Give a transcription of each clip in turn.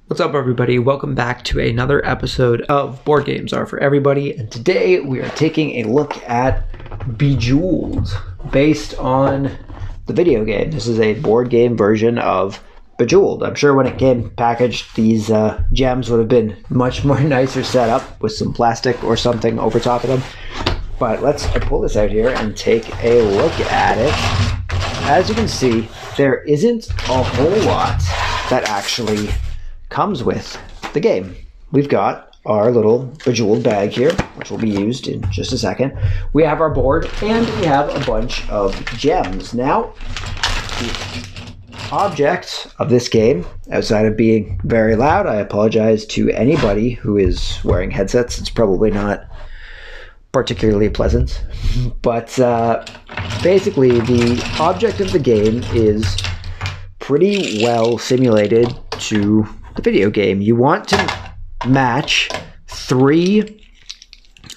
What's up, everybody? Welcome back to another episode of Board Games Are For Everybody, and today we are taking a look at Bejeweled, based on the video game. This is a board game version of Bejeweled. I'm sure when it came packaged, these gems would have been much more nicer set up with some plastic or something over top of them. But let's pull this out here and take a look at it. As you can see, there isn't a whole lot that actually comes with the game. We've got our little Bejeweled bag here, which will be used in just a second. We have our board, and we have a bunch of gems. Now, the object of this game, outside of being very loud, I apologize to anybody who is wearing headsets. It's probably not particularly pleasant. But basically, the object of the game is pretty well simulated to the video game. You want to match 3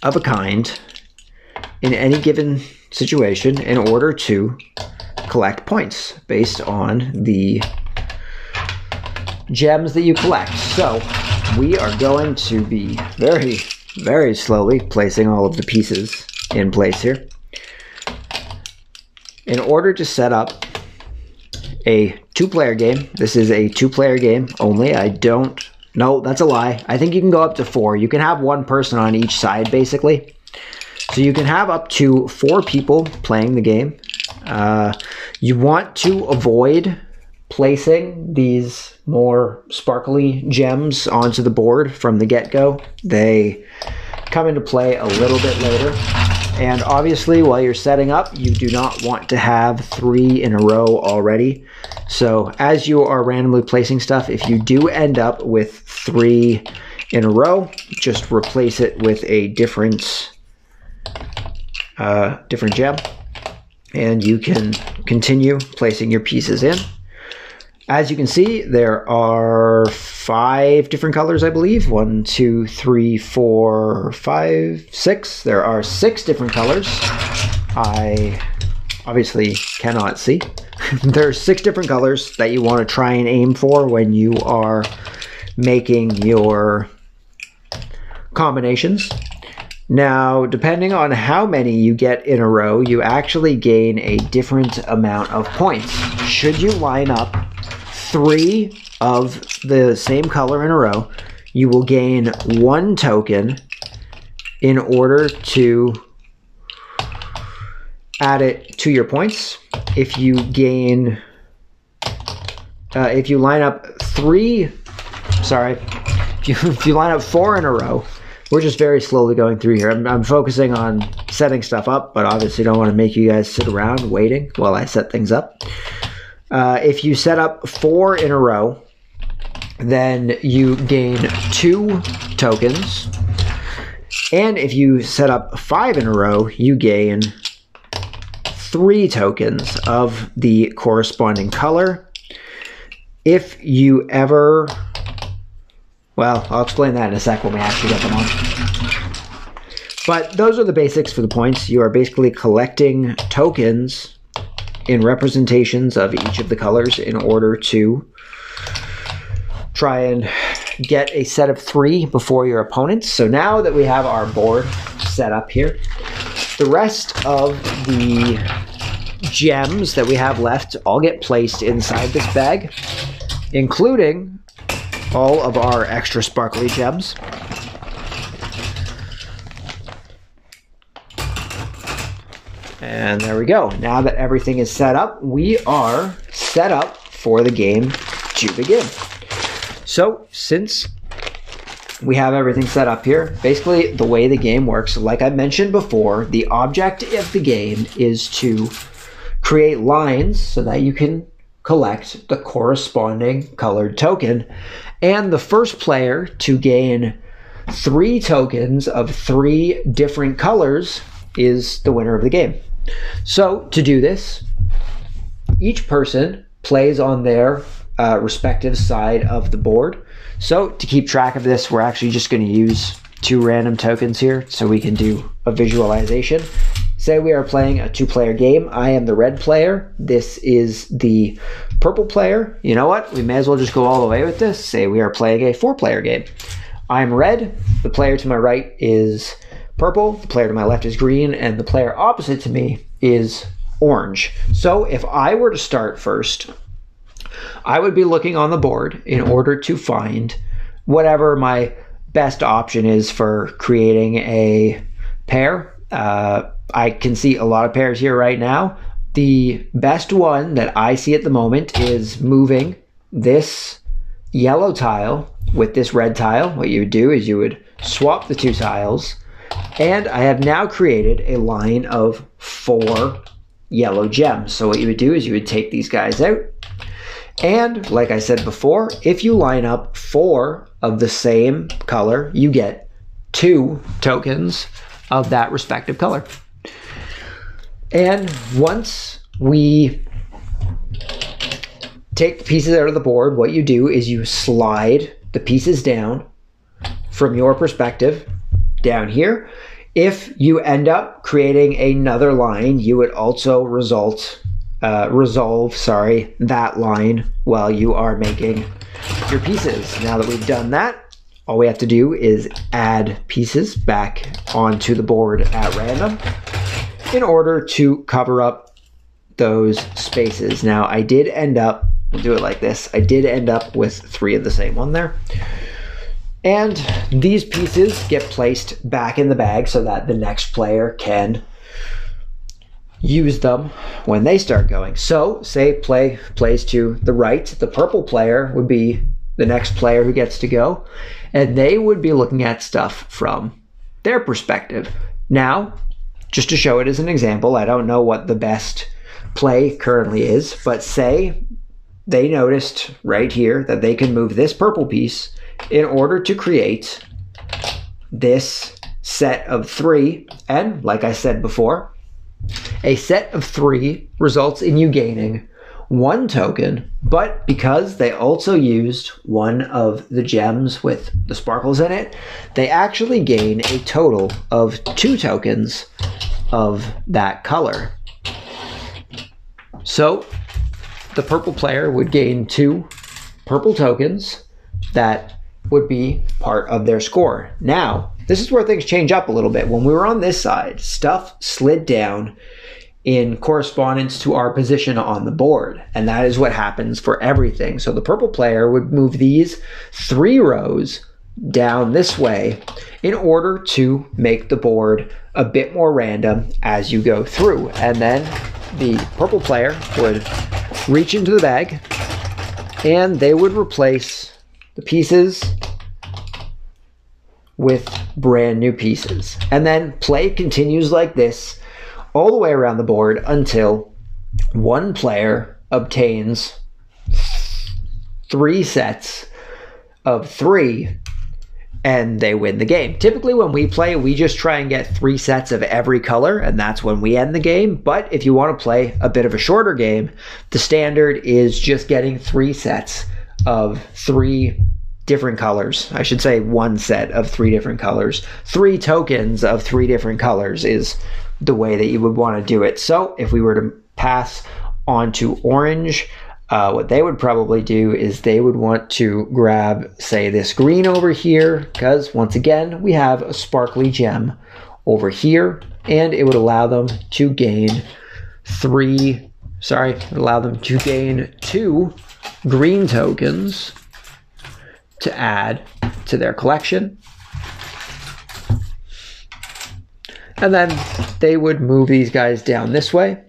of a kind in any given situation in order to collect points based on the gems that you collect. So we are going to be very slowly placing all of the pieces in place here in order to set up a 2-player game. This is a 2-player game only. No, that's a lie. I think you can go up to 4. You can have 1 person on each side, basically. So you can have up to 4 people playing the game. You want to avoid placing these more sparkly gems onto the board from the get-go. They come into play a little bit later. And obviously, while you're setting up, you do not want to have 3 in a row already. So as you are randomly placing stuff, if you do end up with 3 in a row, just replace it with a different gem, and you can continue placing your pieces in. As you can see, there are 5 different colors, I believe. 1, 2, 3, 4, 5, 6. There are 6 different colors. I obviously cannot see. There are 6 different colors that you want to try and aim for when you are making your combinations. Now, depending on how many you get in a row, you actually gain a different amount of points. Should you line up 3 of the same color in a row, you will gain 1 token in order to add it to your points. If you line up 4 in a row, we're just very slowly going through here. I'm focusing on setting stuff up, but obviously don't want to make you guys sit around waiting while I set things up. If you set up 4 in a row, then you gain 2 tokens. And if you set up 5 in a row, you gain 3 tokens of the corresponding color. If you ever... Well, I'll explain that in a sec when we actually get them on. But those are the basics for the points. You are basically collecting tokens in representations of each of the colors in order to try and get a set of 3 before your opponents. So now that we have our board set up here, the rest of the gems that we have left all get placed inside this bag, including all of our extra sparkly gems. And there we go. Now that everything is set up, we are set up for the game to begin. So, since we have everything set up here, basically the way the game works, like I mentioned before, the object of the game is to create lines so that you can collect the corresponding colored token. And the first player to gain 3 tokens of 3 different colors is the winner of the game. So to do this, each person plays on their respective side of the board. So to keep track of this, we're actually just going to use 2 random tokens here so we can do a visualization. say we are playing a 2-player game. I am the red player. This is the purple player. You know what? We may as well just go all the way with this. Say we are playing a 4-player game. I'm red. The player to my right is purple. The player to my left is green. And the player opposite to me is orange. So if I were to start first, I would be looking on the board in order to find whatever my best option is for creating a pair. I can see a lot of pairs here right now. The best one that I see at the moment is moving this yellow tile with this red tile. What you would do is you would swap the 2 tiles, and I have now created a line of 4 yellow gems. So what you would do is you would take these guys out, and like I said before, if you line up 4 of the same color, you get 2 tokens of that respective color. And once we take the pieces out of the board, what you do is you slide the pieces down from your perspective down here. If you end up creating another line, you would also resolve that line while you are making your pieces. Now that we've done that, all we have to do is add pieces back onto the board at random in order to cover up those spaces. Now I did end up, we'll do it like this, I did end up with 3 of the same one there. And these pieces get placed back in the bag so that the next player can use them when they start going. So say play plays to the right, the purple player would be the next player who gets to go, and they would be looking at stuff from their perspective. Now, just to show it as an example, I don't know what the best play currently is, but say they noticed right here that they can move this purple piece in order to create this set of 3, and like I said before, a set of 3 results in you gaining 1 token, but because they also used one of the gems with the sparkles in it, they actually gain a total of 2 tokens of that color. So the purple player would gain 2 purple tokens that would be part of their score. Now, this is where things change up a little bit. When we were on this side, stuff slid down in correspondence to our position on the board, and that is what happens for everything. So the purple player would move these 3 rows down this way in order to make the board a bit more random as you go through. And then the purple player would reach into the bag and they would replace the pieces with brand new pieces. And then play continues like this all the way around the board until one player obtains 3 sets of 3 and they win the game. Typically when we play, we just try and get 3 sets of every color, and that's when we end the game. But if you want to play a bit of a shorter game, the standard is just getting 3 sets of 3 different colors. I should say 1 set of 3 different colors. 3 tokens of 3 different colors is the way that you would want to do it. So if we were to pass on to orange, what they would probably do is they would want to grab, say, this green over here, because once again, we have a sparkly gem over here, and it would allow them to gain 2 green tokens to add to their collection. And then they would move these guys down this way,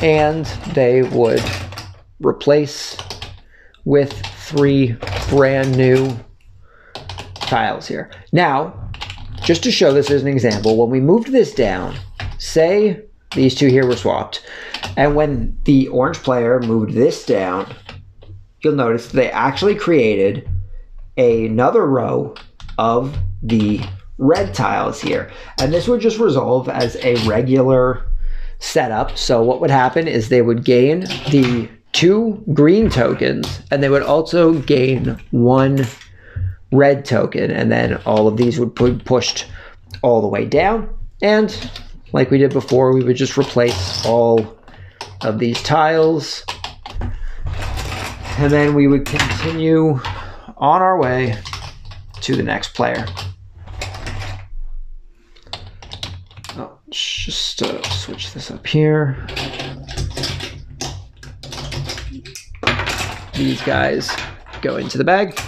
and they would replace with 3 brand new tiles here. Now, just to show this as an example, when we moved this down, say these 2 here were swapped, and when the orange player moved this down, you'll notice they actually created another row of the red tiles here. And this would just resolve as a regular setup. So what would happen is they would gain the 2 green tokens, and they would also gain 1 red token, and then all of these would be pushed all the way down. And like we did before, we would just replace all of these tiles, and then we would continue on our way to the next player. Oh, let's just switch this up here. These guys go into the bag,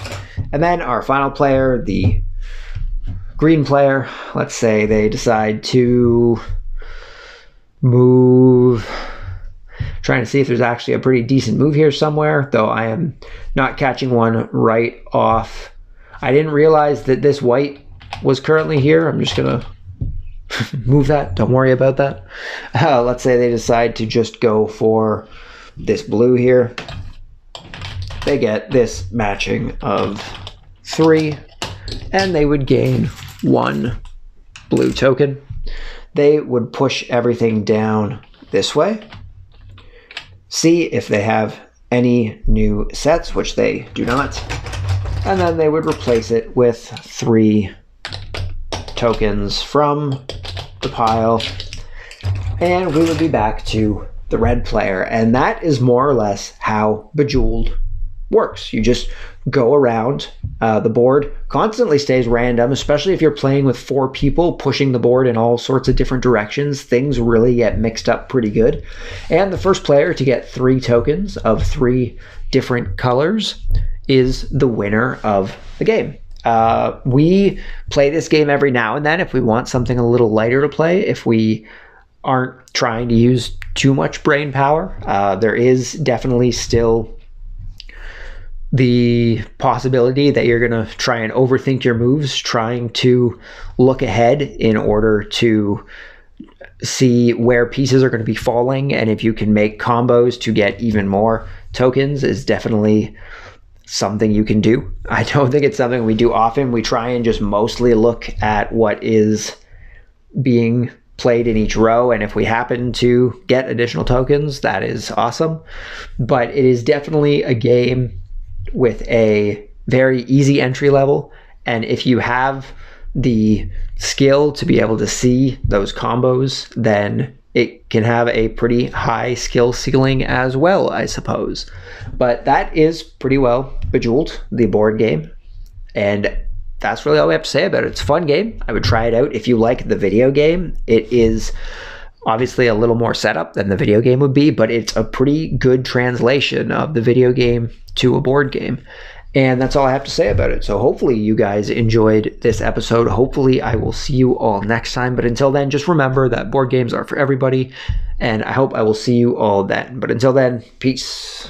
and then our final player, the green player, let's say they decide to move. Trying to see if there's actually a pretty decent move here somewhere, though I am not catching one right off. I didn't realize that this white was currently here. I'm just gonna move that, don't worry about that. Let's say they decide to just go for this blue here. They get this matching of 3, and they would gain 1 blue token. They would push everything down this way, see if they have any new sets, which they do not, and then they would replace it with 3 tokens from the pile, and we would be back to the red player. And that is more or less how Bejeweled works. You just go around. The board constantly stays random, especially if you're playing with 4 people pushing the board in all sorts of different directions. Things really get mixed up pretty good. And the first player to get 3 tokens of 3 different colors is the winner of the game. We play this game every now and then if we want something a little lighter to play, if we aren't trying to use too much brain power. There is definitely still the possibility that you're going to try and overthink your moves, trying to look ahead in order to see where pieces are going to be falling, and if you can make combos to get even more tokens is definitely something you can do. I don't think it's something we do often. We try and just mostly look at what is being played in each row, and if we happen to get additional tokens, that is awesome. But it is definitely a game with a very easy entry level, and if you have the skill to be able to see those combos, then it can have a pretty high skill ceiling as well, I suppose. But that is pretty well Bejeweled, the board game, and that's really all we have to say about it. It's a fun game. I would try it out if you like the video game. It is obviously a little more setup than the video game would be, but it's a pretty good translation of the video game to a board game. And that's all I have to say about it. So hopefully you guys enjoyed this episode. Hopefully I will see you all next time. But until then, just remember that board games are for everybody. And I hope I will see you all then. But until then, peace.